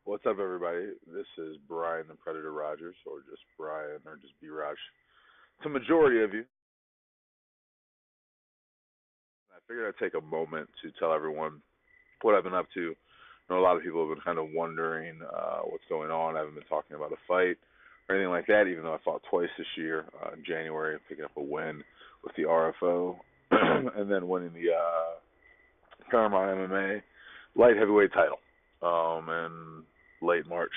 What's up, everybody? This is Brian the Predator Rogers, or just Brian, or just B Raj. To majority of you, I figured I'd take a moment to tell everyone what I've been up to. I know a lot of people have been kind of wondering what's going on. I haven't been talking about a fight or anything like that, even though I fought twice this year in January, picking up a win with the RFO, and then winning the Paramount MMA light heavyweight title in late March.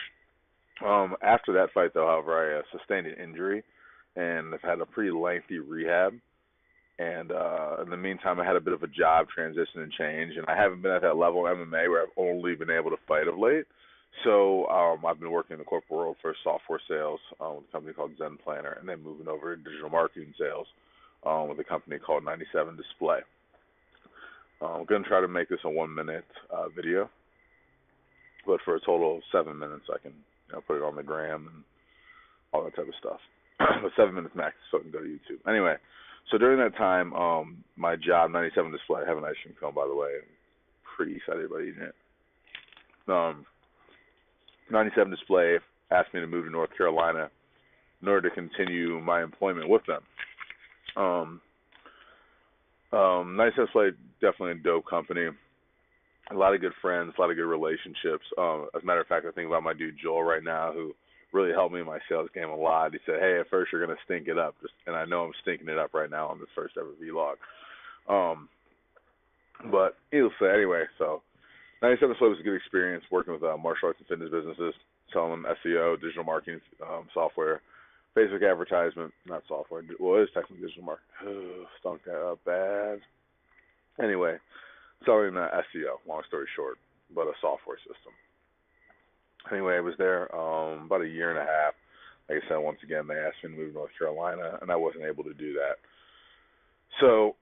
After that fight, though, however, I sustained an injury and I've had a pretty lengthy rehab. And in the meantime, I had a bit of a job transition and change, and I haven't been at that level in MMA where I've only been able to fight of late. So I've been working in the corporate world for software sales with a company called Zen Planner, and then moving over to digital marketing sales with a company called 97 Display. I'm going to try to make this a 1 minute video, but for a total of 7 minutes, I can put it on the gram and all that type of stuff. But 7 minutes max, so I can go to YouTube. Anyway, so during that time, my job, 97 Display, I have an ice cream cone, by the way. I'm pretty excited about eating it. Um, 97 Display asked me to move to North Carolina in order to continue my employment with them. 97 Display, definitely a dope company. A lot of good friends, a lot of good relationships. As a matter of fact, I think about my dude Joel right now, who really helped me in my sales game a lot. He said, "Hey, at first you're gonna stink it up," and I know I'm stinking it up right now on this first ever vlog. Um, but he'll say anyway. So 97 Slope was a good experience working with martial arts and fitness businesses, selling them SEO, digital marketing software, Facebook advertisement, not software. Well, it is technically digital marketing. Stunk that up bad. Anyway, selling SEO. Long story short, but a software system. Anyway, I was there about a year and a half. Like I said, once again, they asked me to move to North Carolina, and I wasn't able to do that. So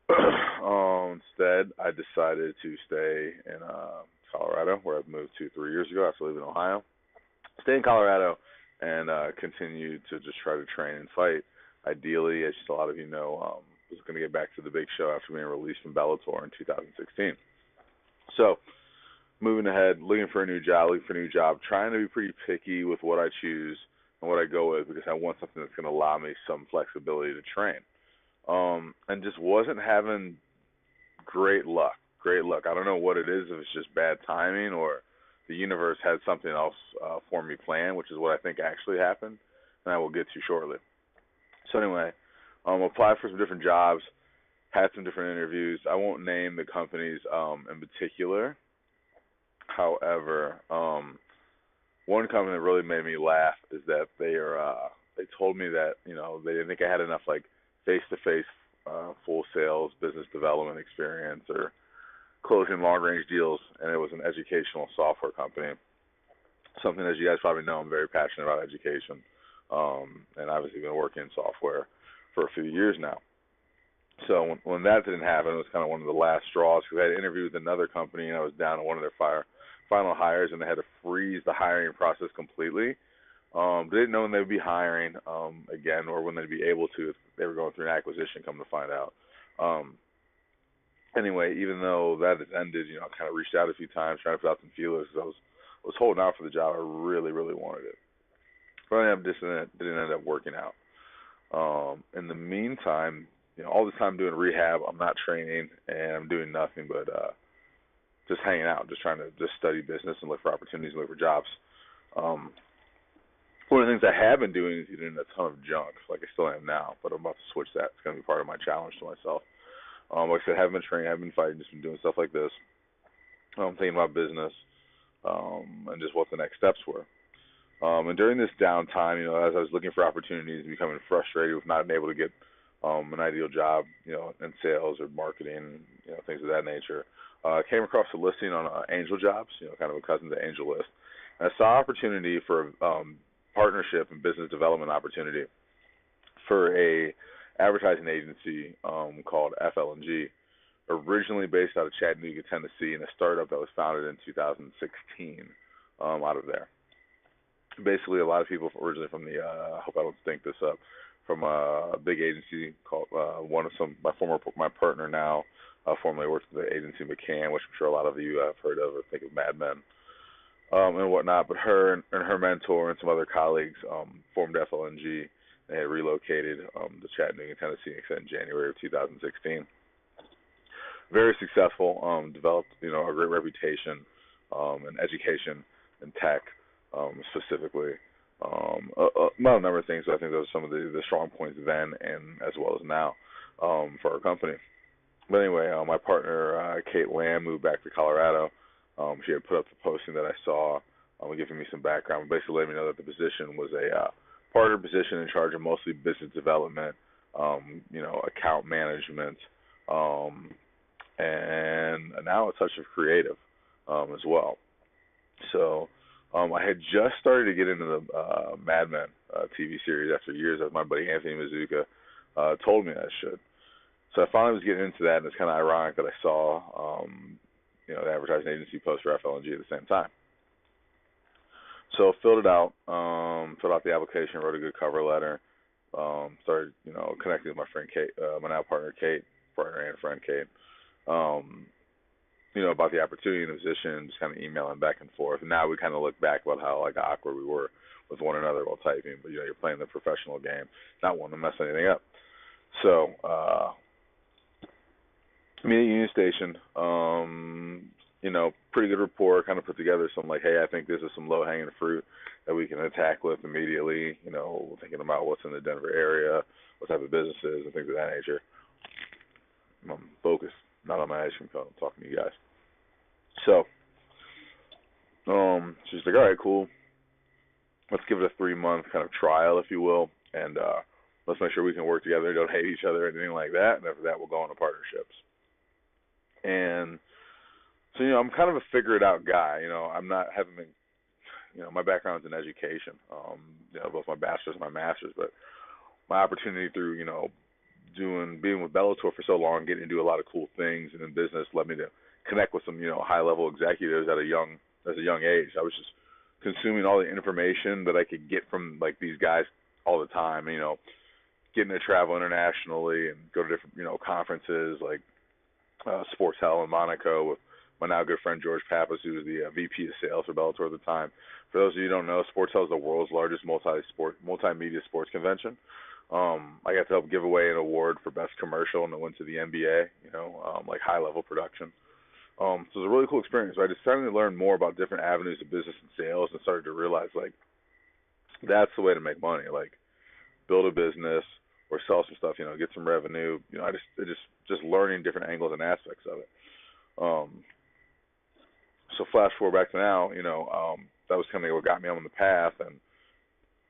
instead, I decided to stay in Colorado, where I've moved to 3 years ago after leaving Ohio. Stay in Colorado and continue to just try to train and fight. Ideally, as a lot of you know, was going to get back to the big show after being released from Bellator in 2016. So moving ahead, looking for a new job, trying to be pretty picky with what I choose and what I go with because I want something that's going to allow me some flexibility to train. And just wasn't having great luck. Great luck. I don't know what it is, if it's just bad timing or the universe had something else for me planned, which is what I think actually happened, and I will get to shortly. So anyway, applied for some different jobs, had some different interviews. I won't name the companies in particular. However, one company that really made me laugh is that they told me that they didn't think I had enough like face to face full sales business development experience or closing long range deals, and it was an educational software company. Something, as you guys probably know, I'm very passionate about education, and obviously been working in software for a few years now. So when that didn't happen, it was kind of one of the last straws because I had interviewed with another company and I was down to one of their final hires, and they had to freeze the hiring process completely. They didn't know when they would be hiring again or when they'd be able to if they were going through an acquisition. Come to find out. Anyway, even though that has ended, I kind of reached out a few times trying to put out some feelers because I was holding out for the job. I really, really wanted it. But I just didn't end up working out. In the meantime, all this time doing rehab, I'm not training and I'm doing nothing but just hanging out, just trying to just study business and look for opportunities and look for jobs. Um, One of the things I have been doing is eating a ton of junk, like I still am now, but I'm about to switch that. It's going to be part of my challenge to myself. Like I said, I haven't been training, I haven't been fighting, just been doing stuff like this. I'm thinking about business and just what the next steps were. And during this downtime, as I was looking for opportunities and becoming frustrated with not being able to get an ideal job, in sales or marketing, things of that nature, I came across a listing on Angel Jobs, kind of a cousin to Angel List. And I saw opportunity for partnership and business development opportunity for a advertising agency called FL&G, originally based out of Chattanooga, Tennessee, and a startup that was founded in 2016 out of there. Basically, a lot of people originally from the I hope I don't stink this up, from a big agency called my partner now formerly worked for the agency McCann, which I'm sure a lot of you have heard of or think of Mad Men. and whatnot. But her and her mentor and some other colleagues formed FLNG. They had relocated to Chattanooga, Tennessee, in January of 2016. Very successful. Developed a great reputation in education and tech specifically. Among a number of things, I think those are some of the strong points then and as well as now for our company. But anyway, my partner Kate Lamb moved back to Colorado. She had put up the posting that I saw, giving me some background, basically letting me know that the position was a partner position in charge of mostly business development, account management, um, and now a touch of creative as well. So I had just started to get into the Mad Men TV series after years, as my buddy Anthony Mizuka told me I should. So I finally was getting into that, and it's kind of ironic that I saw, the advertising agency post for FLNG at the same time. So filled it out, filled out the application, wrote a good cover letter, started, connecting with my friend Kate, my now partner Kate, partner and friend Kate, um, about the opportunity and the position, just kind of emailing back and forth. And now we kind of look back about how like awkward we were with one another while typing, but you're playing the professional game, not wanting to mess anything up. So meet at Union Station. Pretty good rapport. Kind of put together some like, hey, I think this is some low hanging fruit that we can attack with immediately. Thinking about what's in the Denver area, what type of businesses, and things of that nature. I'm focused, not on my ice cream cone. I'm talking to you guys. So, she's like, all right, cool. Let's give it a 3-month kind of trial, if you will, and let's make sure we can work together, don't hate each other, or anything like that. And after that, we'll go into partnerships. And so, I'm kind of a figure it out guy. I'm not having been, my background's in education. Both my bachelor's and my master's, but my opportunity through, being with Bellator for so long, getting to do a lot of cool things and in business led me to connect with some, high level executives at a young age. I was just consuming all the information that I could get from like these guys all the time. Getting to travel internationally and go to different, conferences like Sports Hell in Monaco with my now good friend George Pappas, who was the VP of sales for Bellator at the time. For those of you who don't know, Sports Hell is the world's largest multimedia sports convention. I got to help give away an award for best commercial, and it went to the NBA. Like high level production. So it was a really cool experience. I decided to learn more about different avenues of business and sales, and started to realize like that's the way to make money. Like build a business or sell some stuff. Get some revenue. I just learning different angles and aspects of it. So flash forward back to now. That was kind of what got me on the path, and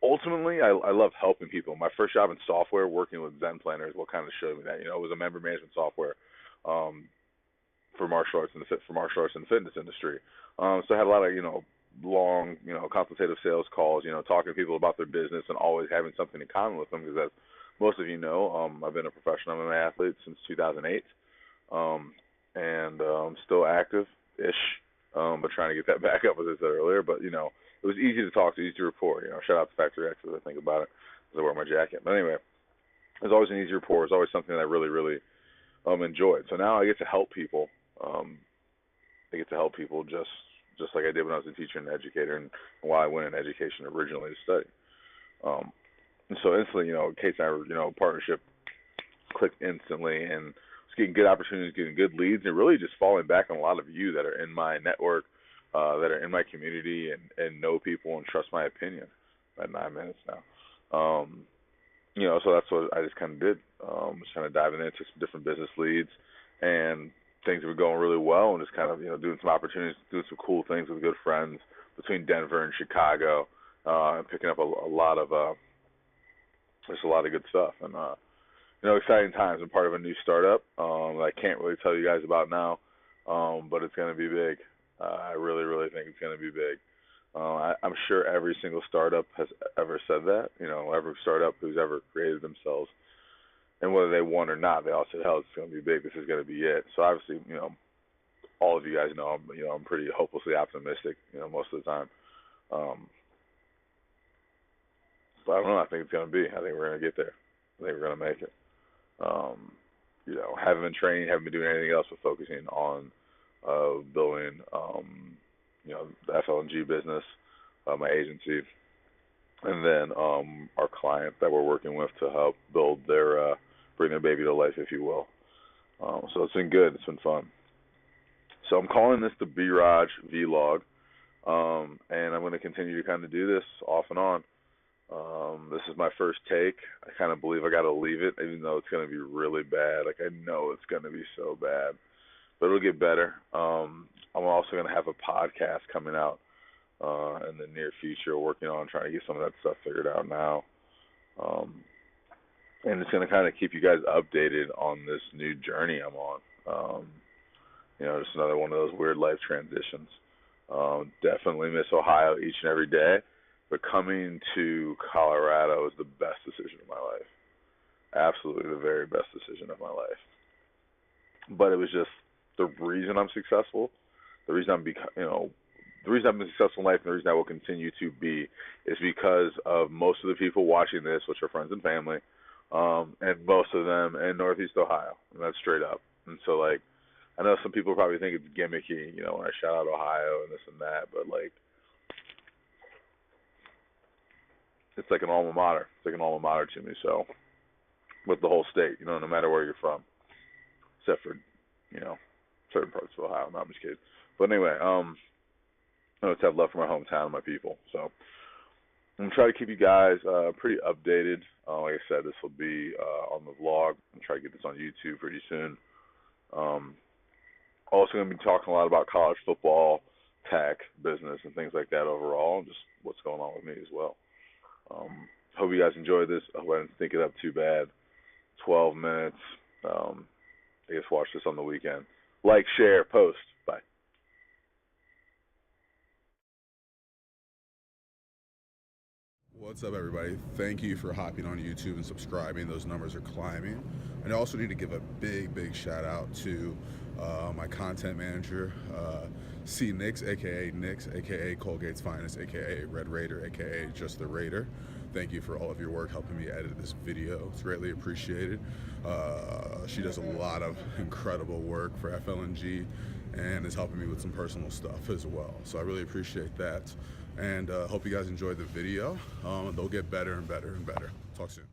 ultimately, I love helping people. My first job in software, working with Zen Planner, is what kind of showed me that. It was a member management software for martial arts and the fitness industry. So I had a lot of long consultative sales calls. Talking to people about their business and always having something in common with them, because as most of you know, I've been a professional MMA athlete since 2008, and still active-ish, but trying to get that back up, as I said earlier. But it was easy to talk to, easy to report. Shout out to Factory X as I think about it, as I wear my jacket. But anyway, it was always an easy rapport. It was always something that I really, really enjoyed. So now I get to help people. I get to help people just like I did when I was a teacher and educator, and why I went in education originally to study. And so instantly, Kate and I, partnership clicked instantly, and was getting good opportunities, getting good leads, and really just falling back on a lot of you that are in my network, that are in my community and know people and trust my opinion. At 9 minutes now. So that's what I just kind of did. Just kind of diving into some different business leads, and things were going really well, and just kind of, doing some opportunities, doing some cool things with good friends between Denver and Chicago, and picking up a lot of, just a lot of good stuff. And, exciting times. I'm part of a new startup that I can't really tell you guys about now, but it's going to be big. I really, really think it's going to be big. I'm sure every single startup has ever said that. Every startup who's ever created themselves, and whether they won or not, they all said, "Hell, it's going to be big. This is going to be it." So obviously, all of you guys know I'm pretty hopelessly optimistic. Most of the time. But I don't know. I think it's going to be. I think we're going to get there. I think we're going to make it. Haven't been training, haven't been doing anything else but focusing on building the FLNG business, my agency, and then our client that we're working with to help build bring their baby to life, if you will. So it's been good. It's been fun. So I'm calling this the B-Raj Vlog, and I'm going to continue to kind of do this off and on. This is my first take. I kind of believe I got to leave it, even though it's going to be really bad. Like, I know it's going to be so bad, but it'll get better. I'm also going to have a podcast coming out in the near future, working on trying to get some of that stuff figured out now. And it's going to kind of keep you guys updated on this new journey I'm on. Just another one of those weird life transitions. Definitely miss Ohio each and every day, but coming to Colorado is the best decision of my life. Absolutely the very best decision of my life. But it was just the reason I'm successful, the reason I've been successful in life, and the reason I will continue to be is because of most of the people watching this, which are friends and family, and most of them in Northeast Ohio, and that's straight up. And so, like, I know some people probably think it's gimmicky, when I shout out Ohio and this and that, but, like, it's like an alma mater. It's like an alma mater to me. So, with the whole state, no matter where you're from, except for, certain parts of Ohio. No, I'm just kidding. But anyway, I always have love for my hometown and my people. So, I'm going to try to keep you guys pretty updated. Like I said, this will be on the vlog. I'm try to get this on YouTube pretty soon. Also going to be talking a lot about college football, tech, business, and things like that overall, and just what's going on with me as well. Hope you guys enjoyed this. I hope I didn't think it up too bad. 12 minutes. I guess watch this on the weekend. Like, share, post. Bye. What's up, everybody? Thank you for hopping on YouTube and subscribing. Those numbers are climbing. And I also need to give a big shout out to my content manager, C. Nix, aka Nix, aka Colgate's Finest, aka Red Raider, aka Just the Raider. Thank you for all of your work helping me edit this video. It's greatly appreciated. She does a lot of incredible work for FLNG and is helping me with some personal stuff as well. So I really appreciate that. And hope you guys enjoyed the video. They'll get better and better and better. Talk soon.